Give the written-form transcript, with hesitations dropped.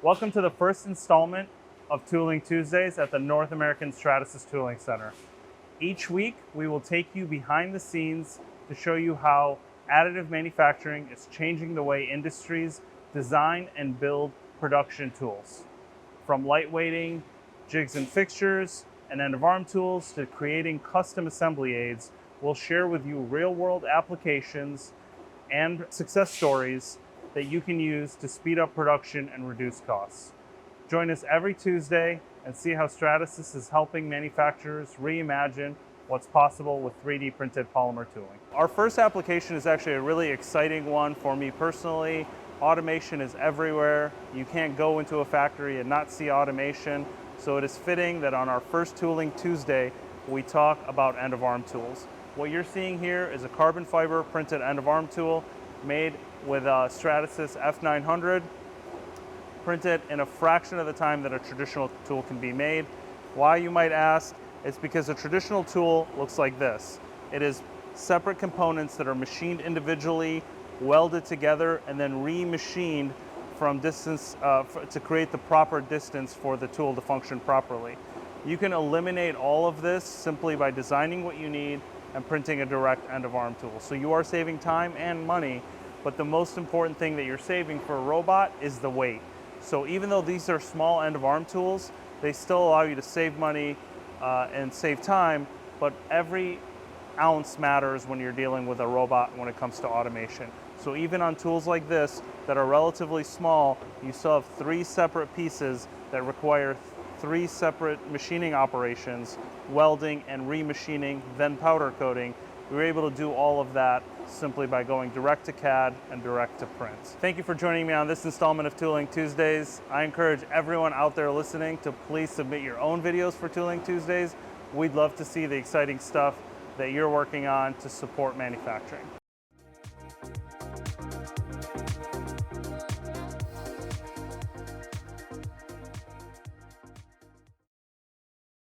Welcome to the first installment of Tooling Tuesdays at the North American Stratasys Tooling Center. Each week, we will take you behind the scenes to show you how additive manufacturing is changing the way industries design and build production tools. From lightweighting, jigs and fixtures, and end-of-arm tools to creating custom assembly aids, we'll share with you real-world applications and success stories that you can use to speed up production and reduce costs. Join us every Tuesday and see how Stratasys is helping manufacturers reimagine what's possible with 3D printed polymer tooling. Our first application is actually a really exciting one for me personally. Automation is everywhere. You can't go into a factory and not see automation. So it is fitting that on our first Tooling Tuesday, we talk about end-of-arm tools. What you're seeing here is a carbon fiber printed end-of-arm tool made with a Stratasys F900, printed in a fraction of the time that a traditional tool can be made. Why, you might ask? It's because a traditional tool looks like this. It is separate components that are machined individually, welded together, and then remachined from distance to create the proper distance for the tool to function properly. You can eliminate all of this simply by designing what you need and printing a direct end-of-arm tool. So you are saving time and money, but the most important thing that you're saving for a robot is the weight. So even though these are small end-of-arm tools, they still allow you to save money and save time, but every ounce matters when you're dealing with a robot when it comes to automation. So even on tools like this that are relatively small, you still have 3 separate pieces that require 3 separate machining operations, welding and remachining, then powder coating. We were able to do all of that simply by going direct to CAD and direct to print. Thank you for joining me on this installment of Tooling Tuesdays. I encourage everyone out there listening to please submit your own videos for Tooling Tuesdays. We'd love to see the exciting stuff that you're working on to support manufacturing.